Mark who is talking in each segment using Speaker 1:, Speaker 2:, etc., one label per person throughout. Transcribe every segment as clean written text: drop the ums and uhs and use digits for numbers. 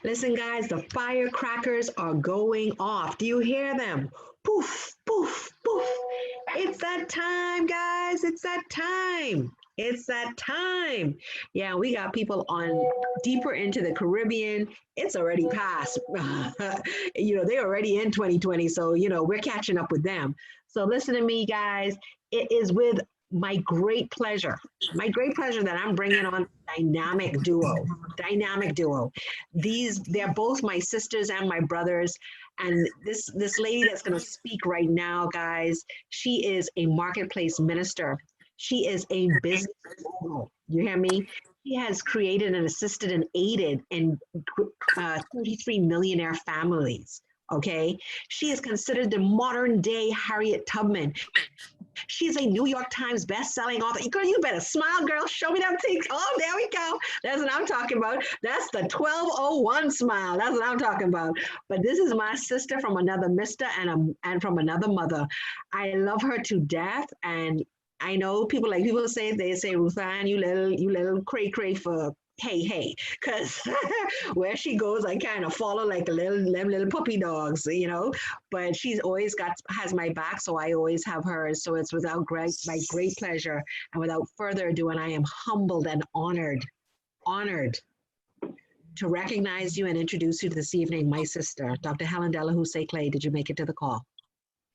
Speaker 1: Listen, guys, the firecrackers are going off. Do you hear them? Poof, poof, poof. It's that time, guys. It's that time. It's that time. Yeah, we got people on deeper into the Caribbean. It's already past. They're already in 2020. So, we're catching up with them. So, listen to me, guys. It is with my great pleasure that I'm bringing on dynamic duo. Dynamic duo. They're both my sisters and my brothers. And this lady that's going to speak right now, guys, she is a marketplace minister. She is a business mogul. You hear me? She has created and assisted and aided in 33 millionaire families. Okay. She is considered the modern day Harriet Tubman. She's a New York Times best-selling author. Girl, you better smile, girl. Show me them things. Oh, there we go. That's what I'm talking about. That's the 1201 smile. That's what I'm talking about. But this is my sister from another mister and from another mother. I love her to death. And I know people say, Ruth Ann, you little cray for hey, because where she goes, I kind of follow like little puppy dogs, but she's always has my back, so I always have hers. So it's my great pleasure. And without further ado, and I am humbled and honored to recognize you and introduce you to this evening, my sister, Dr. Helen Delahousse Clay. Did you make it to the call?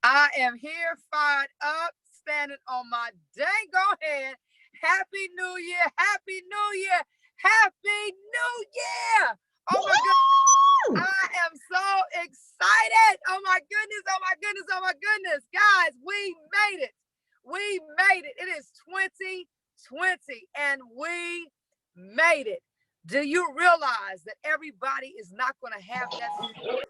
Speaker 2: I am here, fired up, standing on my dang head. Happy New Year! Happy New Year! Happy New Year! Oh my goodness. I am so excited. Oh my goodness. Oh my goodness. Oh my goodness. Guys, we made it. We made it. It is 2020 and we made it. Do you realize that everybody is not going to have that support?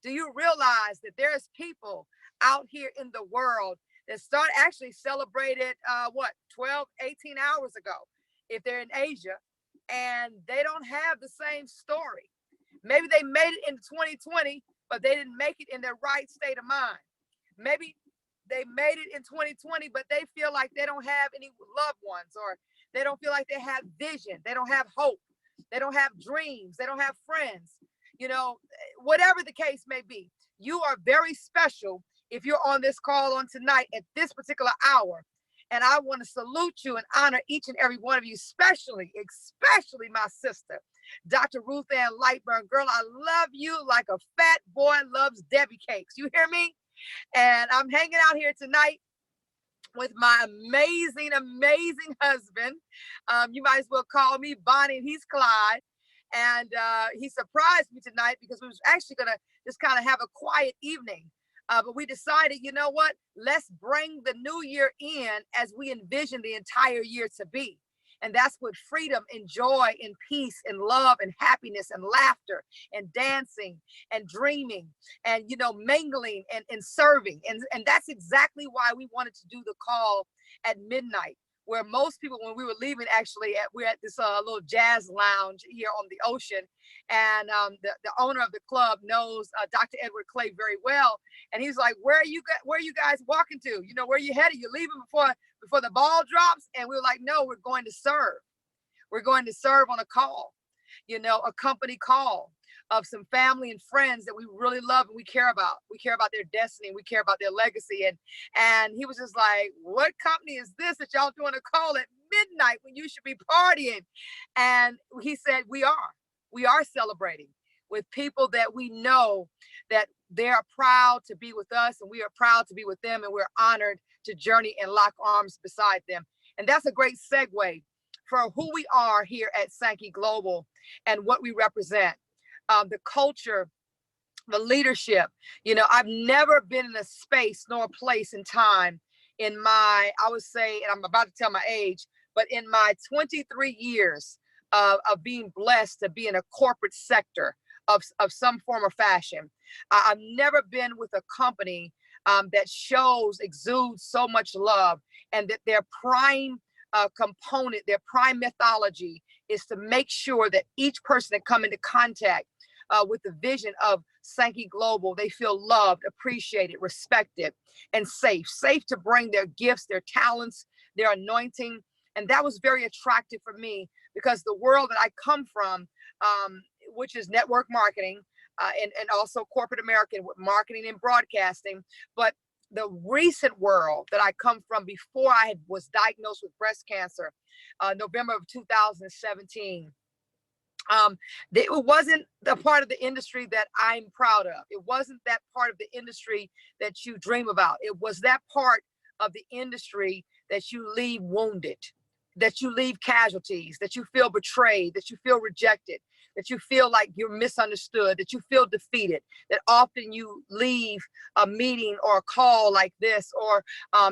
Speaker 2: Do you realize that there's people out here in the world that actually celebrated 12, 18 hours ago, if they're in Asia, and they don't have the same story. Maybe they made it in 2020, but they didn't make it in their right state of mind. Maybe they made it in 2020, but they feel like they don't have any loved ones, or they don't feel like they have vision. They don't have hope. They don't have dreams. They don't have friends. Whatever the case may be, you are very special if you're on this call on tonight at this particular hour. And I want to salute you and honor each and every one of you, especially my sister, Dr. Ruth Ann Lightburn. Girl, I love you like a fat boy loves Debbie cakes. You hear me? And I'm hanging out here tonight with my amazing, amazing husband. You might as well call me Bonnie, and he's Clyde. And he surprised me tonight because we was actually going to just kind of have a quiet evening. But we decided, you know what? Let's bring the new year in as we envision the entire year to be. And that's with freedom and joy and peace and love and happiness and laughter and dancing and dreaming and, mingling and serving. And that's exactly why we wanted to do the call at midnight, where most people, when we were leaving, actually, we're at this little jazz lounge here on the ocean. And the owner of the club knows Dr. Edward Clay very well. And he's like, where are you guys walking to? Where are you headed? You're leaving before the ball drops? And we were like, no, we're going to serve. We're going to serve on a call, a company call of some family and friends that we really love and we care about. We care about their destiny. We care about their legacy. And he was just like, what company is this that y'all doing a call at midnight when you should be partying? And he said, we are celebrating with people that we know that they are proud to be with us, and we are proud to be with them, and we're honored to journey and lock arms beside them. And that's a great segue for who we are here at Sankey Global and what we represent. The culture, the leadership. I've never been in a space nor a place in time in my, I would say, and I'm about to tell my age, but in my 23 years of being blessed to be in a corporate sector of some form or fashion, I've never been with a company that exudes so much love, and that their prime component, their prime methodology is to make sure that each person that come into contact with the vision of Sankey Global, they feel loved, appreciated, respected, and safe to bring their gifts, their talents, their anointing. And that was very attractive for me, because the world that I come from, which is network marketing, and also corporate American with marketing and broadcasting. But the recent world that I come from before I was diagnosed with breast cancer, November of 2017. It wasn't the part of the industry that I'm proud of. It wasn't that part of the industry that you dream about. It was that part of the industry that you leave wounded, that you leave casualties, that you feel betrayed, that you feel rejected, that you feel like you're misunderstood, that you feel defeated, that often you leave a meeting or a call like this, or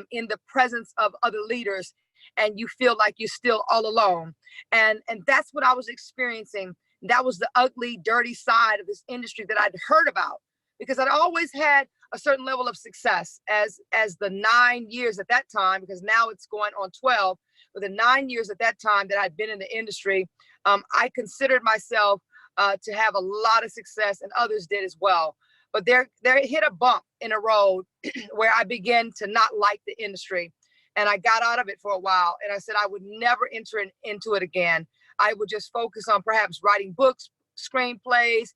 Speaker 2: in the presence of other leaders, and you feel like you're still all alone. And that's what I was experiencing. That was the ugly, dirty side of this industry that I'd heard about, because I'd always had a certain level of success as the 9 years at that time, because now it's going on 12, but the 9 years at that time that I'd been in the industry, I considered myself to have a lot of success, and others did as well. But there hit a bump in a road where I began to not like the industry. And I got out of it for a while, and I said I would never enter into it again. I would just focus on perhaps writing books, screenplays,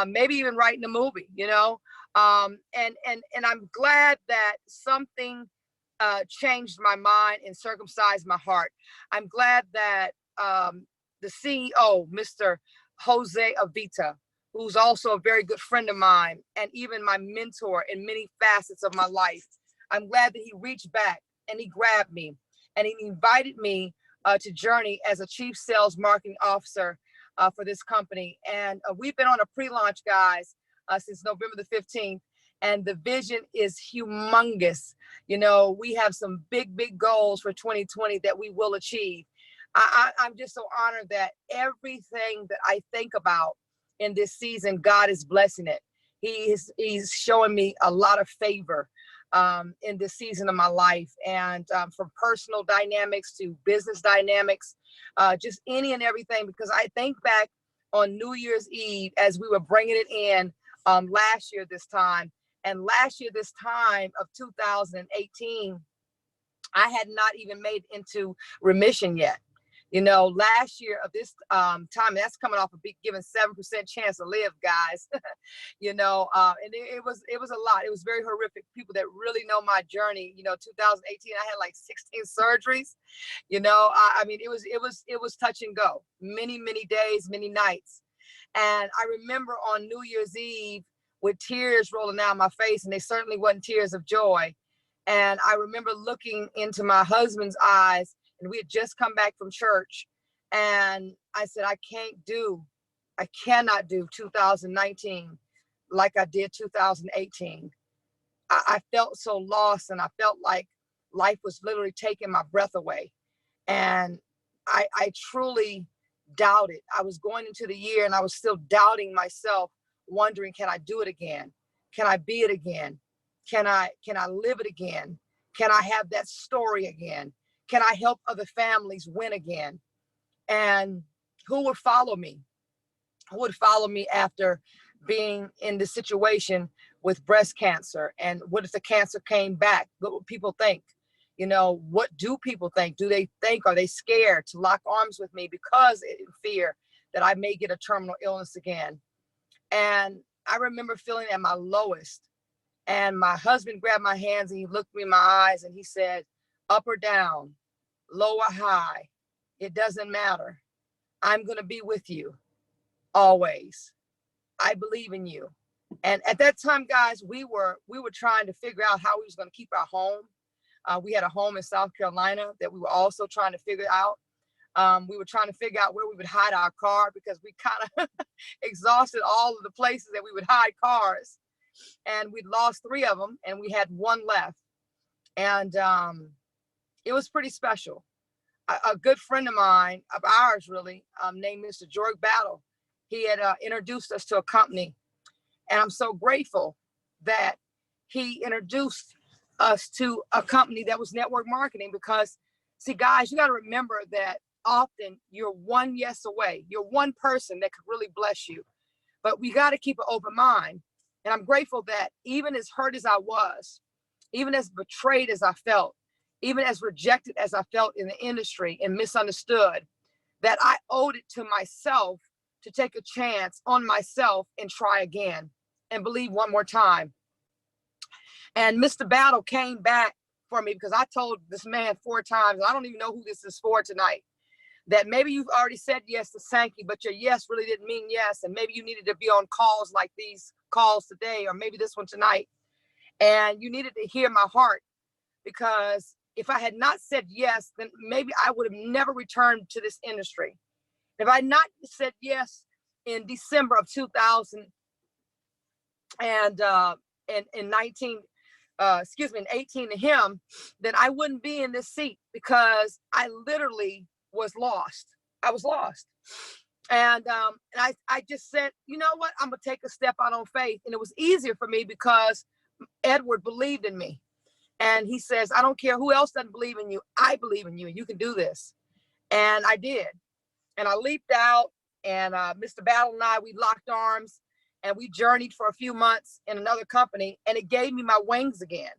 Speaker 2: maybe even writing a movie, you know. And I'm glad that something changed my mind and circumcised my heart. I'm glad that the CEO, Mr. Jose Avita, who's also a very good friend of mine and even my mentor in many facets of my life, I'm glad that he reached back and he grabbed me and he invited me to journey as a chief sales marketing officer for this company. And we've been on a pre-launch, guys, since November the 15th. And the vision is humongous. You know, we have some big, big goals for 2020 that we will achieve. I'm just so honored that everything that I think about in this season, God is blessing it. He's showing me a lot of favor in this season of my life, and from personal dynamics to business dynamics, just any and everything. Because I think back on New Year's Eve as we were bringing it in last year this time, and last year this time of 2018, I had not even made into remission yet. You know, last year of this time, that's coming off of given 7% chance to live, guys. You know, and it was a lot. It was very horrific. People that really know my journey, you know, 2018, I had like 16 surgeries. You know, I mean, it was touch and go, many, many days, many nights. And I remember on New Year's Eve with tears rolling down my face, and they certainly wasn't tears of joy. And I remember looking into my husband's eyes, and we had just come back from church. And I said, I cannot do 2019 like I did 2018. I felt so lost, and I felt like life was literally taking my breath away. And I truly doubted. I was going into the year and I was still doubting myself, wondering, can I do it again? Can I be it again? Can I live it again? Can I have that story again? Can I help other families win again? And who would follow me? Who would follow me after being in this situation with breast cancer? And what if the cancer came back? What would people think? You know, what do people think? Do they think, are they scared to lock arms with me because in fear that I may get a terminal illness again? And I remember feeling at my lowest. And my husband grabbed my hands and he looked me in my eyes and he said, up or down, low or high, it doesn't matter. I'm going to be with you always. I believe in you. And at that time, guys, we were trying to figure out how we was going to keep our home. We had a home in South Carolina that we were also trying to figure out. We were trying to figure out where we would hide our car, because we kind of exhausted all of the places that we would hide cars. And we'd lost 3 of them and we had 1 left. And it was pretty special. A good friend of mine, of ours really, named Mr. George Battle, he had introduced us to a company. And I'm so grateful that he introduced us to a company that was network marketing, because, see, guys, you got to remember that often you're 1 yes away. You're 1 person that could really bless you. But we got to keep an open mind. And I'm grateful that even as hurt as I was, even as betrayed as I felt, even as rejected as I felt in the industry and misunderstood, that I owed it to myself to take a chance on myself and try again and believe one more time. And Mr. Battle came back for me because I told this man 4 times, I don't even know who this is for tonight, that maybe you've already said yes to Sankey, but your yes really didn't mean yes. And maybe you needed to be on calls like these calls today, or maybe this one tonight. And you needed to hear my heart, because if I had not said yes, then maybe I would have never returned to this industry. If I had not said yes in December of 2000 and in 19, in 18 to him, then I wouldn't be in this seat, because I literally was lost. I was lost. And I just said, you know what? I'm going to take a step out on faith. And it was easier for me because Edward believed in me. And he says, I don't care who else doesn't believe in you. I believe in you, and you can do this. And I did. And I leaped out, and Mr. Battle and I, we locked arms, and we journeyed for a few months in another company. And it gave me my wings again.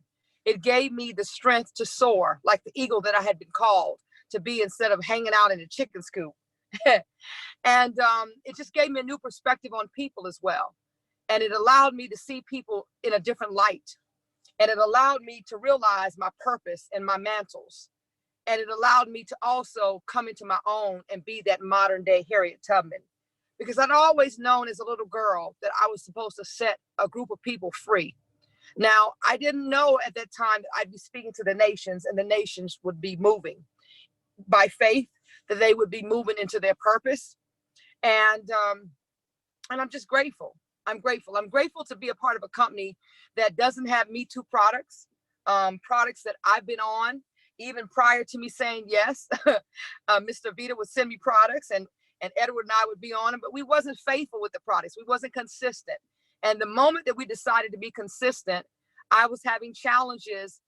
Speaker 2: It gave me the strength to soar like the eagle that I had been called to be, instead of hanging out in a chicken coop. And it just gave me a new perspective on people as well. And it allowed me to see people in a different light. And it allowed me to realize my purpose and my mantles. And it allowed me to also come into my own and be that modern day Harriet Tubman. Because I'd always known as a little girl that I was supposed to set a group of people free. Now, I didn't know at that time that I'd be speaking to the nations, and the nations would be moving by faith, that they would be moving into their purpose. And I'm just grateful. I'm grateful. I'm grateful to be a part of a company that doesn't have Me Too products, products that I've been on, even prior to me saying yes. Mr. Vita would send me products, and Edward and I would be on them, but we wasn't faithful with the products. We wasn't consistent. And the moment that we decided to be consistent, I was having challenges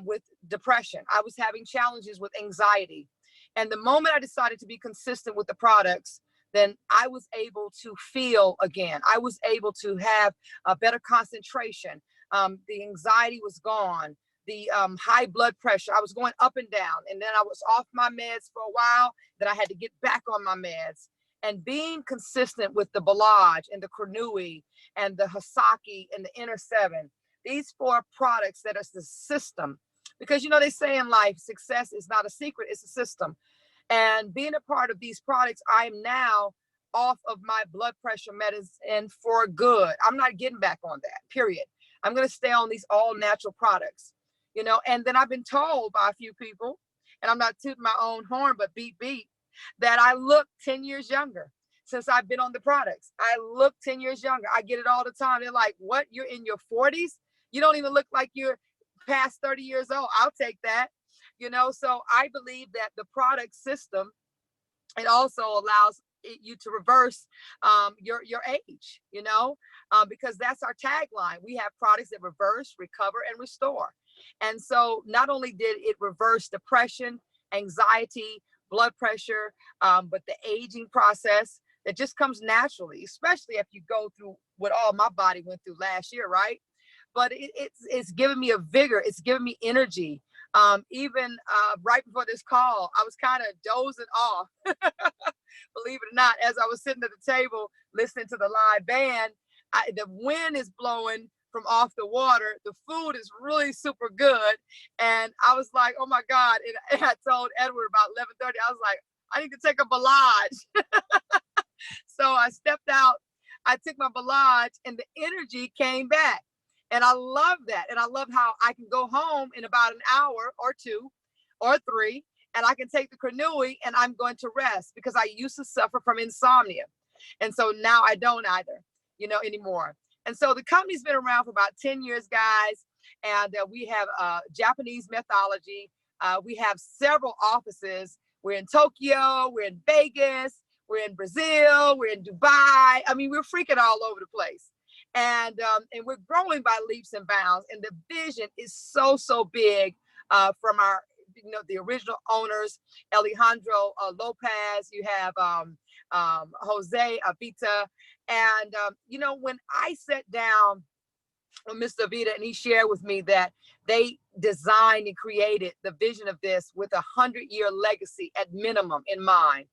Speaker 2: with depression. I was having challenges with anxiety. And the moment I decided to be consistent with the products, then I was able to feel again. I was able to have a better concentration. The anxiety was gone. The high blood pressure, I was going up and down. And then I was off my meds for a while. Then I had to get back on my meds. And being consistent with the Balaj and the Kernui and the Hasaki and the Inner 7, these 4 products that are the system. Because, you know, they say in life, success is not a secret, it's a system. And being a part of these products, I am now off of my blood pressure medicine for good. I'm not getting back on that, period. I'm going to stay on these all natural products, you know. And then I've been told by a few people, and I'm not tooting my own horn, but beep, that I look 10 years younger since I've been on the products. I look 10 years younger. I get it all the time. They're like, what? You're in your 40s? You don't even look like you're past 30 years old. I'll take that. You know, so I believe that the product system, it also allows you to reverse your age, you know, because that's our tagline. We have products that reverse, recover, and restore. And so not only did it reverse depression, anxiety, blood pressure, but the aging process that just comes naturally, especially if you go through what all my body went through last year, right? But it's giving me a vigor. It's giving me energy. Even right before this call, I was kind of dozing off, believe it or not, as I was sitting at the table listening to the live band. The wind is blowing from off the water. The food is really super good. And I was like, oh my God. And I told Edward about 11:30, I was like, I need to take a Balaj. So I stepped out, I took my Balaj, and the energy came back. And I love that. And I love how I can go home in about an hour or 2 or 3, and I can take the Kernui and I'm going to rest, because I used to suffer from insomnia. And so now I don't either, you know, anymore. And so the company's been around for about 10 years, guys. And we have Japanese methodology. We have several offices. We're in Tokyo, we're in Vegas, we're in Brazil, we're in Dubai. I mean, we're freaking all over the place. And we're growing by leaps and bounds. And the vision is so big from our, you know, the original owners, Alejandro Lopez. You have Jose Avita. And, you know, when I sat down with Mr. Avita, and he shared with me that they designed and created the vision of this with a 100-year legacy at minimum in mind.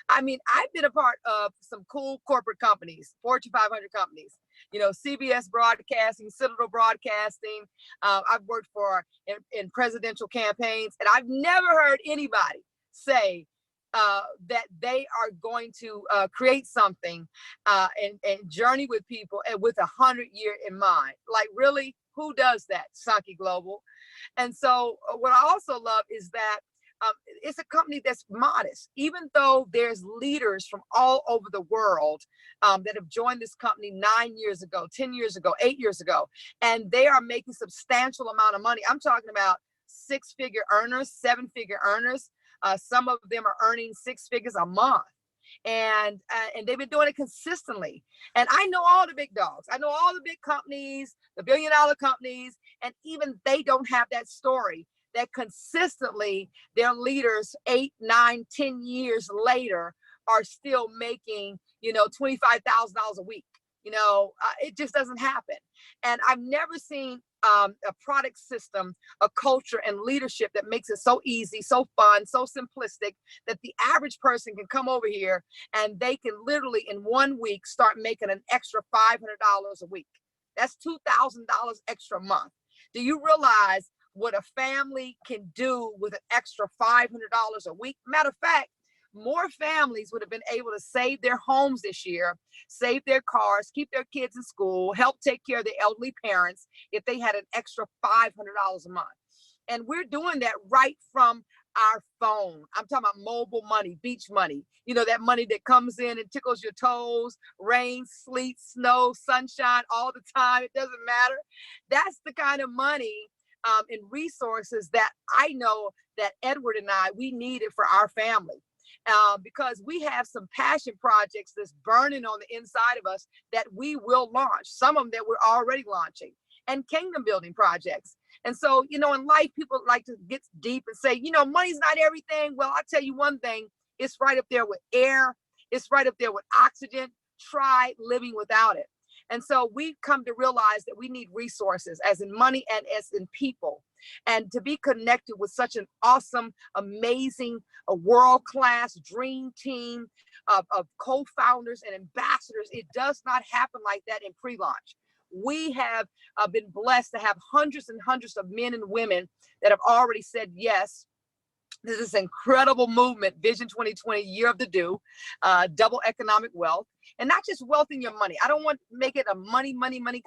Speaker 2: I mean, I've been a part of some cool corporate companies, Fortune 500 companies, you know, CBS Broadcasting, Citadel Broadcasting. I've worked for in presidential campaigns, and I've never heard anybody say that they are going to create something and journey with people and with 100-year in mind. Like, really, who does that? Sankey Global. And so what I also love is that it's a company that's modest, even though there's leaders from all over the world that have joined this company 9 years ago, 10 years ago, 8 years ago, and they are making substantial amount of money. I'm talking about 6-figure earners, 7-figure earners. Some of them are earning 6 figures a month. And they've been doing it consistently. And I know all the big dogs. I know all the big companies, the billion-dollar companies, and even they don't have that story that consistently their leaders 8, 9, 10 years later are still making, you know, $25,000 a week. You know, it just doesn't happen. And I've never seen a product system, a culture and leadership that makes it so easy, so fun, so simplistic that the average person can come over here and they can literally in 1 week start making an extra $500 a week. That's $2,000 extra a month. Do you realize what a family can do with an extra $500 a week? Matter of fact, more families would have been able to save their homes this year, save their cars, keep their kids in school, help take care of their elderly parents if they had an extra $500 a month. And we're doing that right from our phone. I'm talking about mobile money, beach money, you know, that money that comes in and tickles your toes, rain, sleet, snow, sunshine, all the time. It doesn't matter. That's the kind of money and resources that I know that Edward and I, we needed for our family. Because we have some passion projects that's burning on the inside of us that we will launch, some of them that we're already launching, and kingdom building projects. And so, you know, in life, people like to get deep and say, you know, money's not everything. Well, I'll tell you one thing, it's right up there with air. It's right up there with oxygen. Try living without it. And so we've come to realize that we need resources, as in money and as in people. And to be connected with such an awesome, amazing, a world-class dream team of co-founders and ambassadors, it does not happen like that in pre-launch. We have been blessed to have hundreds and hundreds of men and women that have already said yes. This is incredible movement, Vision 2020, Year of the Do, double economic wealth, and not just wealth in your money. I don't want to make it a money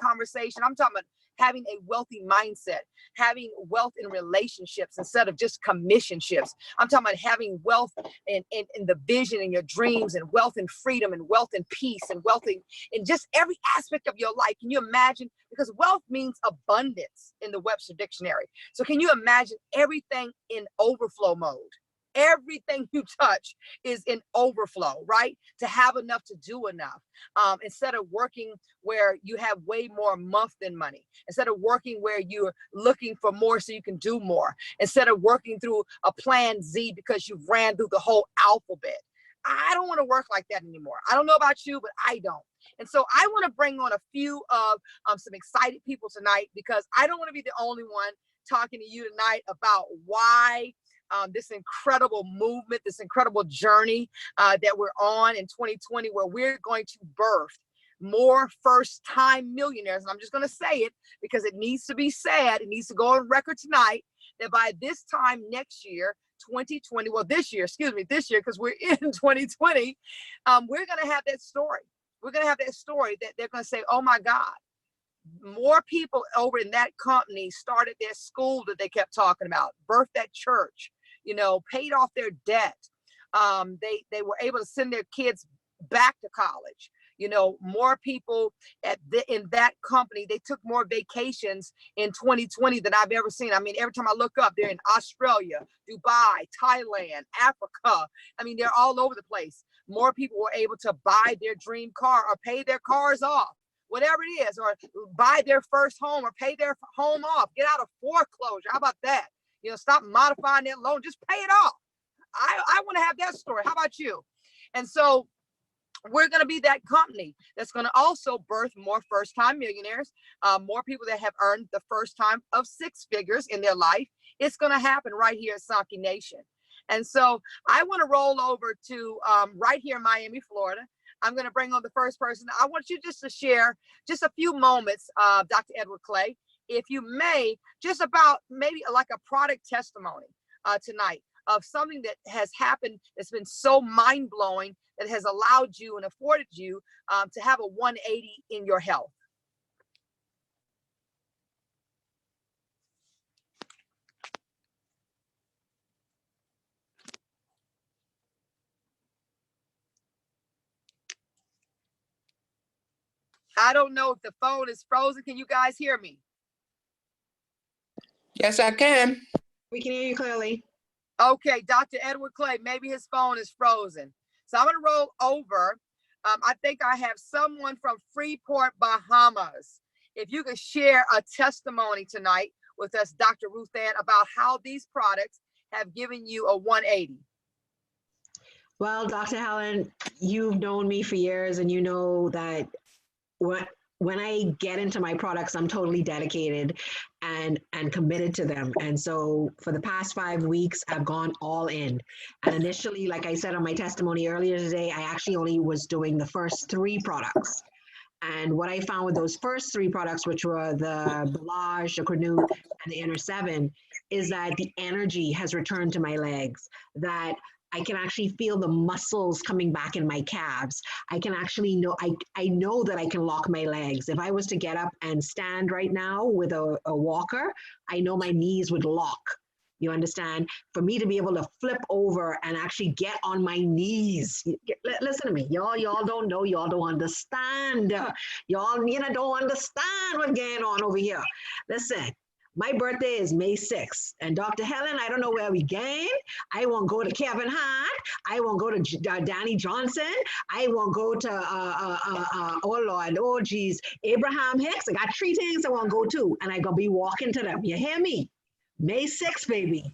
Speaker 2: conversation. I'm talking about having a wealthy mindset, having wealth in relationships instead of just commissionships. I'm talking about having wealth in the vision and your dreams, and wealth and freedom, and wealth and peace, and wealth in just every aspect of your life. Can you imagine? Because wealth means abundance in the Webster Dictionary. So can you imagine everything in overflow mode? Everything you touch is in overflow, right? To have enough to do enough. Instead of working where you have way more month than money. Instead of working where you're looking for more so you can do more. Instead of working through a plan Z because you've ran through the whole alphabet. I don't want to work like that anymore. I don't know about you, but I don't. And so I want to bring on a few of some excited people tonight, because I don't want to be the only one talking to you tonight about why this incredible movement, this incredible journey that we're on in 2020, where we're going to birth more first-time millionaires. And I'm just going to say it because it needs to be said. It needs to go on record tonight that by this time next year, 2020, well, this year, because we're in 2020, we're going to have that story. We're going to have that story that they're going to say, oh my God, more people over in that company started their school that they kept talking about, birthed that church, you know, paid off their debt. They were able to send their kids back to college. You know, more people in that company, they took more vacations in 2020 than I've ever seen. I mean, every time I look up, they're in Australia, Dubai, Thailand, Africa. I mean, they're all over the place. More people were able to buy their dream car or pay their cars off, whatever it is, or buy their first home or pay their home off, get out of foreclosure. How about that? You know, stop modifying that loan, just pay it off. I want to have that story. How about you? And so we're going to be that company that's going to also birth more first-time millionaires, more people that have earned the first time of 6 figures in their life. It's going to happen right here at Sankey Nation. And so I want to roll over to right here in Miami, Florida. I'm going to bring on the first person. I want you just to share just a few moments, Dr. Edward Clay, if you may, just about maybe like a product testimony tonight of something that has happened that's been so mind-blowing that has allowed you and afforded you to have a 180 in your health. I don't know if the phone is frozen. Can you guys hear me?
Speaker 3: Yes, I can.
Speaker 1: We can hear you clearly.
Speaker 2: Okay, Dr. Edward Clay, maybe his phone is frozen. So I'm going to roll over. I think I have someone from Freeport, Bahamas. If you could share a testimony tonight with us, Dr. Ruth Ann, about how these products have given you a 180.
Speaker 1: Well, Dr. Helen, you've known me for years, and you know that when I get into my products, I'm totally dedicated and committed to them. And so for the past 5 weeks, I've gone all in. And initially, like I said on my testimony earlier today, I actually only was doing the first 3 products. And what I found with those first 3 products, which were the Belage, the Cornu, and the Inner 7, is that the energy has returned to my legs, that I can actually feel the muscles coming back in my calves. I can actually know, I know that I can lock my legs. If I was to get up and stand right now with a walker, I know my knees would lock. You understand? For me to be able to flip over and actually get on my knees. Listen to me. Y'all don't know. Y'all don't understand. Y'all don't understand what's going on over here. Listen. My birthday is May 6th. And Dr. Helen, I don't know where we going. I won't go to Kevin Hart. I won't go to Danny Johnson. I won't go to, oh Lord, oh geez, Abraham Hicks. I got 3 things I won't go to. And I'm going to be walking to them. You hear me? May 6th, baby.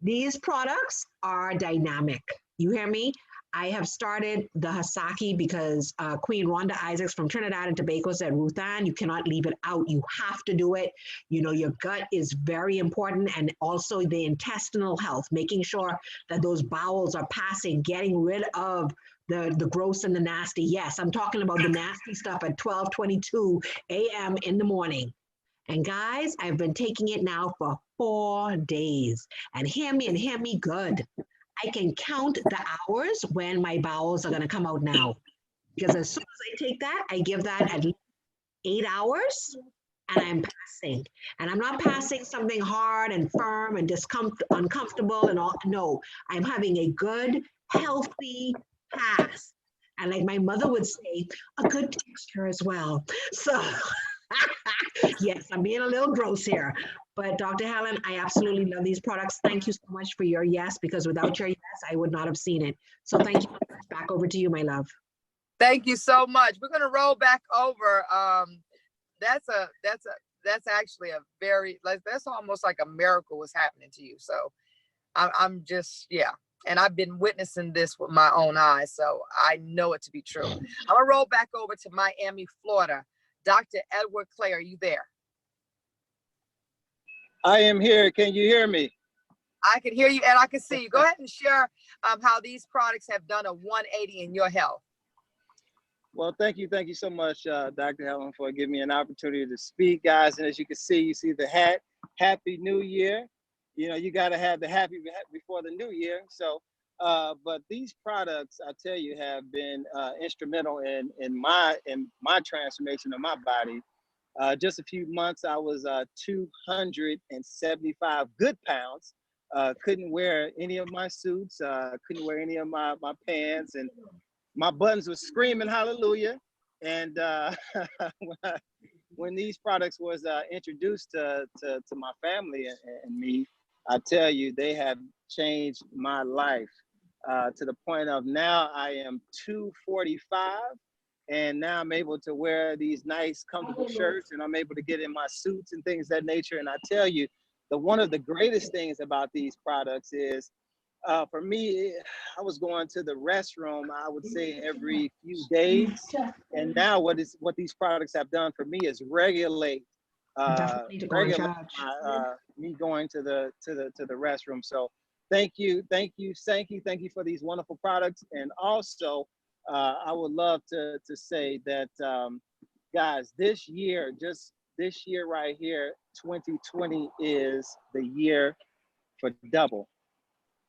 Speaker 1: These products are dynamic. You hear me? I have started the Hasaki because Queen Rhonda Isaacs from Trinidad and Tobago said, Ruth Ann, you cannot leave it out. You have to do it. You know, your gut is very important, and also the intestinal health, making sure that those bowels are passing, getting rid of the gross and the nasty. Yes, I'm talking about the nasty stuff at 12:22 a.m. in the morning. And guys, I've been taking it now for 4 days. And hear me good. I can count the hours when my bowels are going to come out now. Because as soon as I take that, I give that at least 8 hours, and I'm passing. And I'm not passing something hard and firm and uncomfortable and all. No, I'm having a good, healthy pass. And like my mother would say, a good texture as well. So yes, I'm being a little gross here. But Dr. Helen, I absolutely love these products. Thank you so much for your yes, because without your yes, I would not have seen it. So thank you. Back over to you, my love.
Speaker 2: Thank you so much. We're going to roll back over. That's actually a very, that's almost like a miracle was happening to you. So I'm just, yeah. And I've been witnessing this with my own eyes. So I know it to be true. I'm going to roll back over to Miami, Florida. Dr. Edward Clay, are you there?
Speaker 4: I am here. Can you hear me?
Speaker 2: I can hear you and I can see you. Go ahead and share how these products have done a 180 in your health.
Speaker 4: Well, thank you so much, Dr. Helen, for giving me an opportunity to speak, guys. And as you can see, you see the hat. Happy New Year. You know, you got to have the happy before the new year. So, but these products, I tell you, have been instrumental in my transformation of my body. Just a few months, I was 275 good pounds. Couldn't wear any of my suits, couldn't wear any of my pants, and my buttons were screaming hallelujah. And when these products was introduced to my family and me, I tell you, they have changed my life to the point of now I am 245. And now I'm able to wear these nice, comfortable shirts, and I'm able to get in my suits and things of that nature. And I tell you, one of the greatest things about these products is, for me, I was going to the restroom, I would say every few days. And now what these products have done for me is regulate me going to the restroom. So thank you, Sankey. Thank you for these wonderful products. And also, I would love to say that, guys, this year, just this year right here, 2020 is the year for double.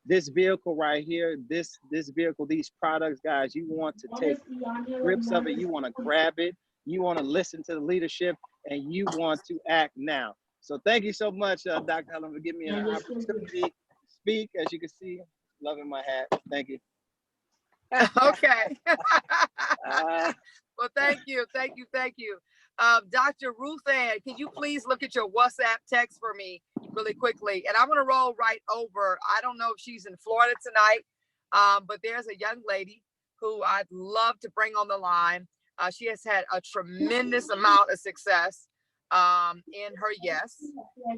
Speaker 4: This vehicle right here, this vehicle, these products, guys, you want to take grips of it. You want to grab it. You want to listen to the leadership, and you want to act now. So thank you so much, Dr. Helen, for giving me an opportunity to speak. As you can see, loving my hat. Thank you.
Speaker 2: Okay.
Speaker 4: Uh,
Speaker 2: Well, thank you. Dr. Ruth Ann, can you please look at your WhatsApp text for me really quickly? And I'm going to roll right over. I don't know if she's in Florida tonight, but there's a young lady who I'd love to bring on the line. She has had a tremendous amount of success in her yes.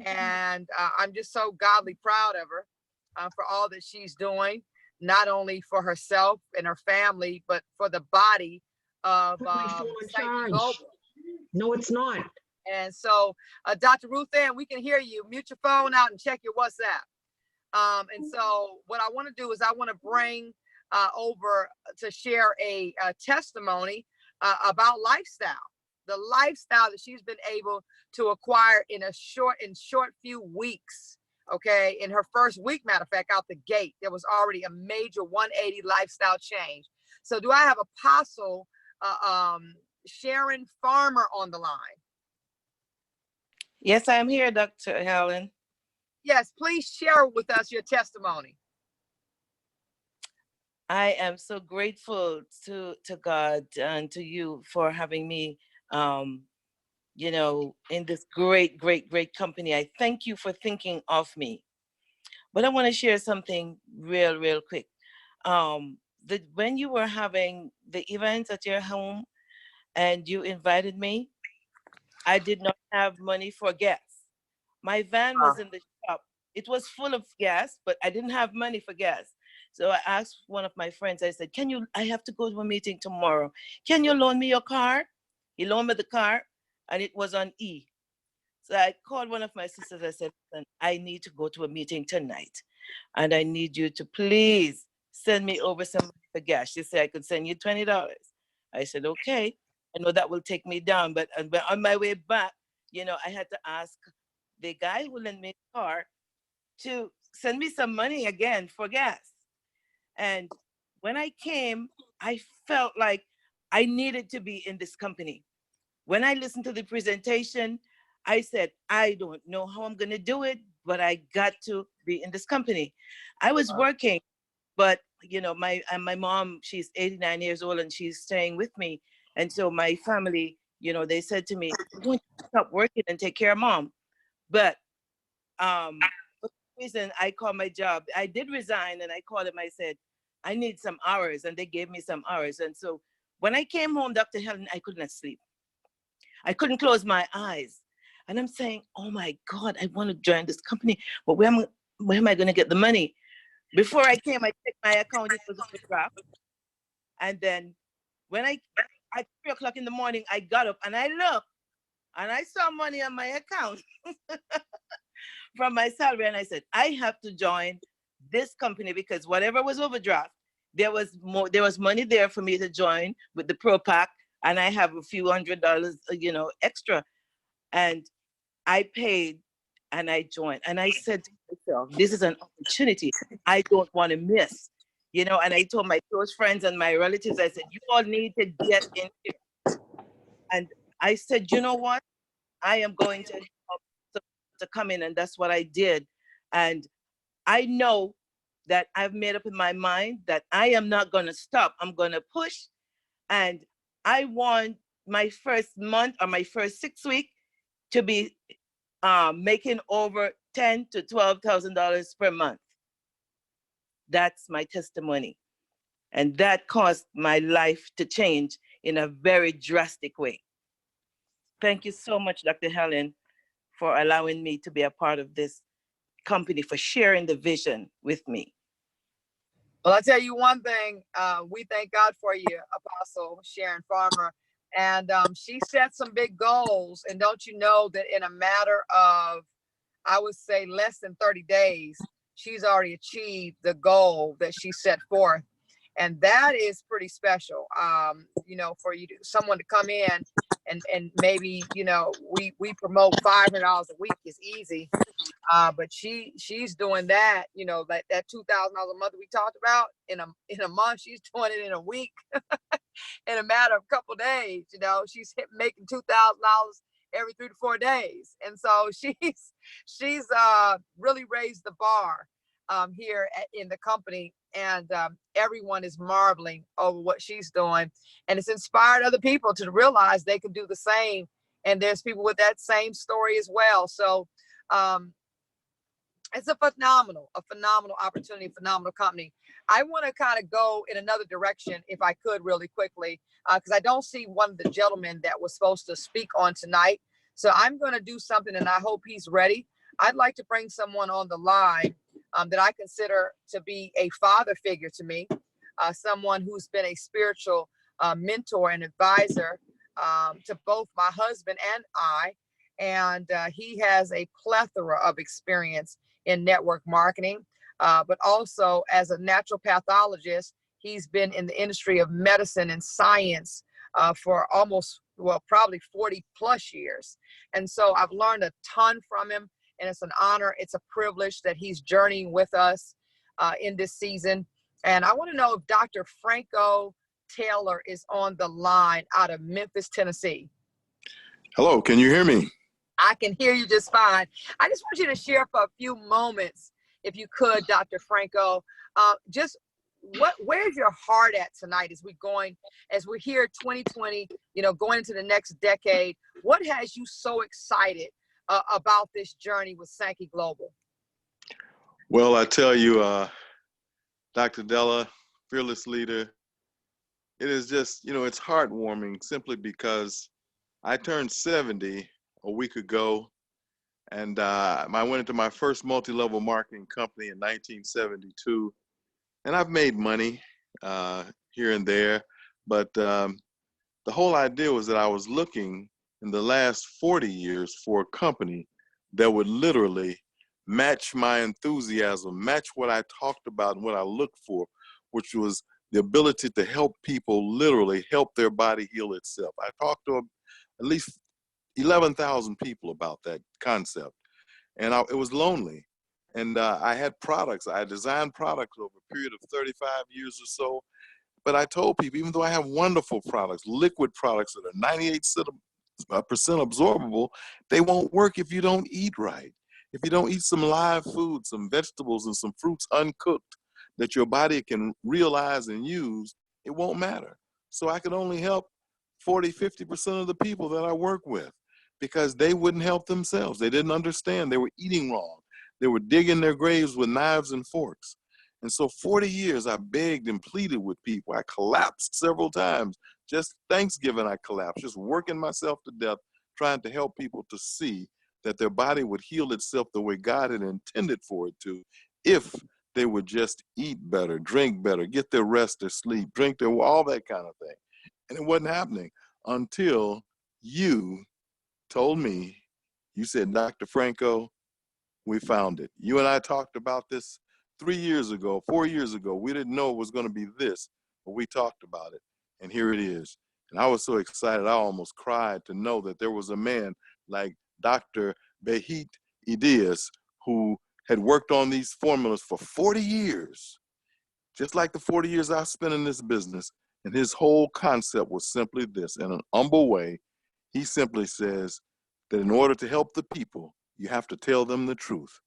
Speaker 2: And I'm just so godly proud of her for all that she's doing, not only for herself and her family, but for the body of
Speaker 1: Put my phone on
Speaker 2: Sankey
Speaker 1: charge.
Speaker 2: Global.
Speaker 1: No, it's not.
Speaker 2: And so, Dr. Ruth Ann, we can hear you. Mute your phone out and check your WhatsApp. And so what I want to do is I want to bring over to share a testimony about lifestyle, the lifestyle that she's been able to acquire in short few weeks. Okay, in her first week, matter of fact, out the gate, there was already a major 180 lifestyle change. So do I have Apostle Sharon Farmer on the line?
Speaker 3: Yes, I'm here, Dr. Helen.
Speaker 2: Yes, please share with us your testimony.
Speaker 3: I am so grateful to God and to you for having me, in this great company. I thank you for thinking of me. But I want to share something real quick. When you were having the events at your home and you invited me, I did not have money for gas. My van was in the shop. It was full of gas, but I didn't have money for gas. So I asked one of my friends, I said, I have to go to a meeting tomorrow. Can you loan me your car? He loaned me the car and it was on E. So I called one of my sisters. I said, I need to go to a meeting tonight and I need you to please send me over some money for gas. She said, I could send you $20. I said, okay. I know that will take me down, but on my way back, I had to ask the guy who lent me the car to send me some money again for gas. And when I came, I felt like I needed to be in this company. When I listened to the presentation, I said, I don't know how I'm going to do it, but I got to be in this company. I was working, but my mom, she's 89 years old and she's staying with me. And so my family, they said to me, don't you stop working and take care of mom. But for some reason, I called my job. I did resign and I called them. I said, I need some hours, and they gave me some hours. And so when I came home, Dr. Helen, I could not sleep. I couldn't close my eyes. And I'm saying, oh my God, I want to join this company, but where am I going to get the money? Before I came, I checked my account, it was overdraft. And then when at 3 o'clock in the morning, I got up and I looked and I saw money on my account from my salary. And I said, I have to join this company because whatever was overdraft, there was money there for me to join with the Pro Pack. And I have a few $100, extra. And I paid and I joined. And I said to myself, this is an opportunity I don't want to miss. And I told my close friends and my relatives, I said, you all need to get in here. And I said, you know what? I am going to help to come in. And that's what I did. And I know that I've made up in my mind that I am not going to stop. I'm going to push. And I want my first month or my first 6 weeks to be making over $10,000 to $12,000 per month. That's my testimony. And that caused my life to change in a very drastic way. Thank you so much, Dr. Helen, for allowing me to be a part of this company, for sharing the vision with me.
Speaker 2: Well, I'll tell you one thing. We thank God for you, Apostle Sharon Farmer. And she set some big goals. And don't you know that in a matter of, I would say, less than 30 days, she's already achieved the goal that she set forth. And that is pretty special. You know, for someone to come in and maybe, you know, we promote $500 a week is easy. But she's doing that, you know, that $2,000 a month we talked about in a month, she's doing it in a week, in a matter of a couple of days. You know, she's making $2,000 every 3 to 4 days, and so she's really raised the bar here in the company, and everyone is marveling over what she's doing, and it's inspired other people to realize they can do the same. And there's people with that same story as well. So it's a phenomenal opportunity, phenomenal company. I want to kind of go in another direction, if I could, really quickly, because I don't see one of the gentlemen that was supposed to speak on tonight. So I'm going to do something, and I hope he's ready. I'd like to bring someone on the line that I consider to be a father figure to me, someone who's been a spiritual mentor and advisor to both my husband and I. And he has a plethora of experience in network marketing, but also as a natural pathologist, he's been in the industry of medicine and science for almost, well, probably 40 plus years. And so I've learned a ton from him, and it's an honor. It's a privilege that he's journeying with us in this season. And I want to know if Dr. Franco Taylor is on the line out of Memphis, Tennessee.
Speaker 5: Hello, can you hear me?
Speaker 2: I can hear you just fine. I just want you to share for a few moments, if you could, Dr. Franco, just where's your heart at tonight as we're here 2020, you know, going into the next decade? What has you so excited about this journey with Sankey Global?
Speaker 5: Well, I tell you, Dr. Della, fearless leader, it is just, you know, it's heartwarming simply because I turned 70 a week ago, and I went into my first multi-level marketing company in 1972, and I've made money here and there, but the whole idea was that I was looking in the last 40 years for a company that would literally match my enthusiasm, match what I talked about and what I looked for, which was the ability to help people literally help their body heal itself. I talked to at least 11,000 people about that concept, and it was lonely. And I had products. I designed products over a period of 35 years or so. But I told people, even though I have wonderful products, liquid products that are 98% absorbable, they won't work if you don't eat right. If you don't eat some live food, some vegetables and some fruits uncooked that your body can realize and use, it won't matter. So I could only help 40, 50% of the people that I work with because they wouldn't help themselves. They didn't understand. They were eating wrong. They were digging their graves with knives and forks. And so 40 years, I begged and pleaded with people. I collapsed several times. Just Thanksgiving, I collapsed, just working myself to death, trying to help people to see that their body would heal itself the way God had intended for it to, if they would just eat better, drink better, get their rest, their sleep, drink their, all that kind of thing. And it wasn't happening until you told me, you said, Dr. Franco, we found it. You and I talked about this 3 years ago, 4 years ago. We didn't know it was going to be this, but we talked about it, and here it is. And I was so excited, I almost cried to know that there was a man like Dr. D.E.W, who had worked on these formulas for 40 years, just like the 40 years I spent in this business. And his whole concept was simply this. In an humble way, he simply says that in order to help the people, you have to tell them the truth.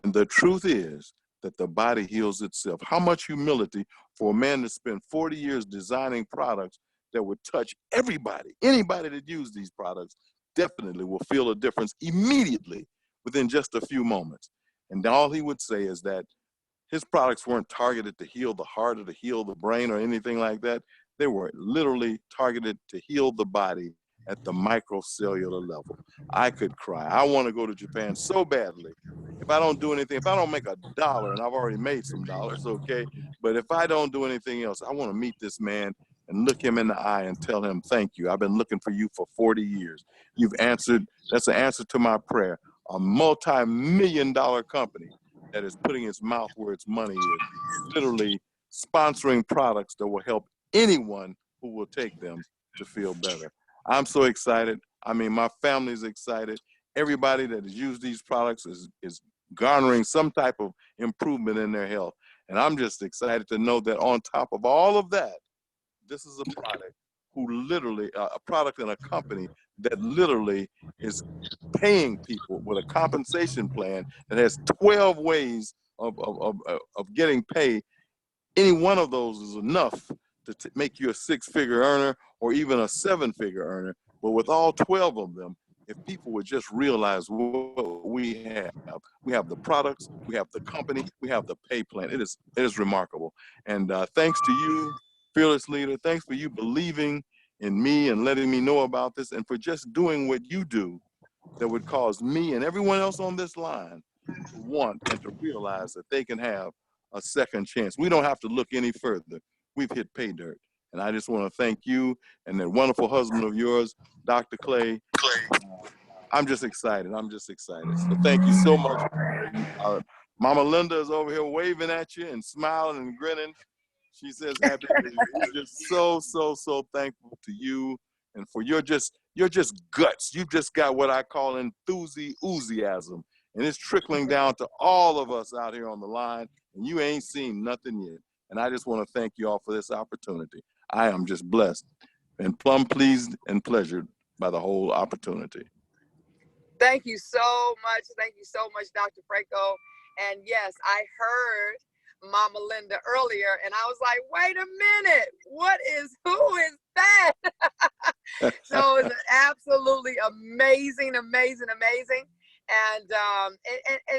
Speaker 5: And the truth is that the body heals itself. How much humility for a man to spend 40 years designing products that would touch everybody. Anybody that used these products definitely will feel a difference immediately within just a few moments. And all he would say is that his products weren't targeted to heal the heart or to heal the brain or anything like that. They were literally targeted to heal the body at the microcellular level. I could cry. I want to go to Japan so badly. If I don't do anything, if I don't make $1, and I've already made some dollars, okay, but if I don't do anything else, I want to meet this man and look him in the eye and tell him, thank you. I've been looking for you for 40 years. You've answered, that's an answer to my prayer. A multi-million-dollar company that is putting its mouth where its money is, literally sponsoring products that will help anyone who will take them to feel better. I'm so excited. I mean, my family's excited. Everybody that has used these products is garnering some type of improvement in their health. And I'm just excited to know that on top of all of that, this is a product who literally, a product and a company that literally is paying people with a compensation plan that has 12 ways of getting paid. Any one of those is enough to make you a six-figure earner or even a seven-figure earner. But with all 12 of them, if people would just realize what we have the products, we have the company, we have the pay plan. It is remarkable. And thanks to you, Fearless Leader, thanks for you believing in me and letting me know about this, and for just doing what you do that would cause me and everyone else on this line to want and to realize that they can have a second chance. We don't have to look any further. We've hit pay dirt. And I just want to thank you and that wonderful husband of yours, Dr. Clay. I'm just excited. I'm just excited. So thank you so much. Mama Linda is over here waving at you and smiling and grinning. She says happy New Year. We're just so thankful to you and for your just guts. You've just got what I call enthusiasm. And it's trickling down to all of us out here on the line. And you ain't seen nothing yet. And I just want to thank you all for this opportunity. I am just blessed and plumb pleased and pleasured by the whole opportunity.
Speaker 2: Thank you so much. Thank you so much, Dr. Franco. And yes, I heard Mama Linda earlier, and I was like, wait a minute, who is that? So it's absolutely amazing. And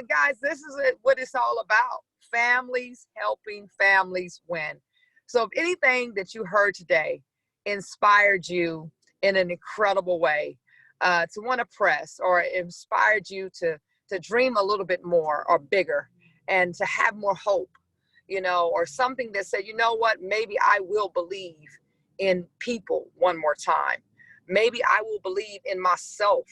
Speaker 2: guys, this is what it's all about. Families helping families win. So if anything that you heard today inspired you in an incredible way, to want to press, or inspired you to dream a little bit more or bigger and to have more hope, or something that said, you know what, maybe I will believe in people one more time. Maybe I will believe in myself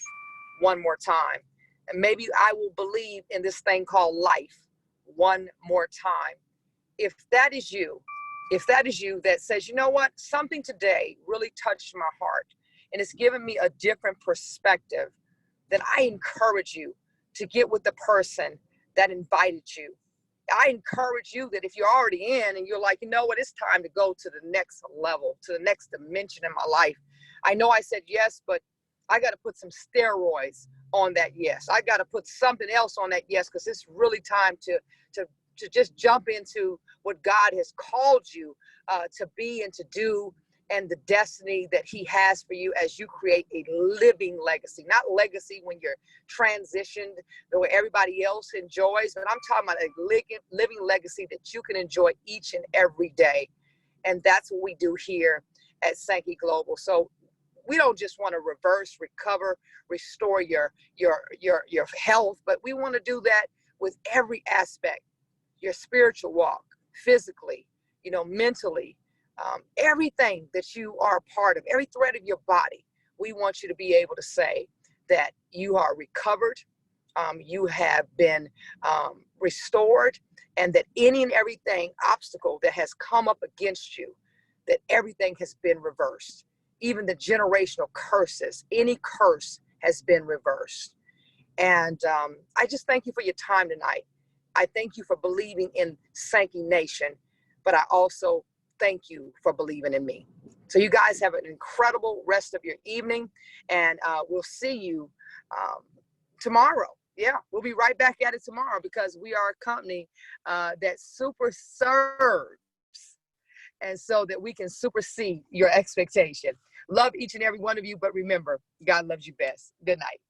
Speaker 2: one more time. And maybe I will believe in this thing called life one more time. If that is you that says, you know what, something today really touched my heart and it's given me a different perspective, then I encourage you to get with the person that invited you. I encourage you that if you're already in and you're like, you know what, it's time to go to the next level, to the next dimension in my life. I know I said yes, but I got to put some steroids on that yes. I got to put something else on that yes, because it's really time to just jump into what God has called you to be and to do, and the destiny that he has for you as you create a living legacy. Not legacy when you're transitioned the way everybody else enjoys, but I'm talking about a living legacy that you can enjoy each and every day. And that's what we do here at Sankey Global. So we don't just want to reverse, recover, restore your health, but we want to do that with every aspect, your spiritual walk, physically, mentally, everything that you are a part of, every thread of your body. We want you to be able to say that you are recovered, you have been restored, and that any and everything obstacle that has come up against you, that everything has been reversed. Even the generational curses, any curse has been reversed. And I just thank you for your time tonight. I thank you for believing in Sankey Nation, but I also thank you for believing in me. So you guys have an incredible rest of your evening, and we'll see you tomorrow. Yeah, we'll be right back at it tomorrow, because we are a company that super serves, and so that we can supersede your expectation. Love each and every one of you, but remember, God loves you best. Good night.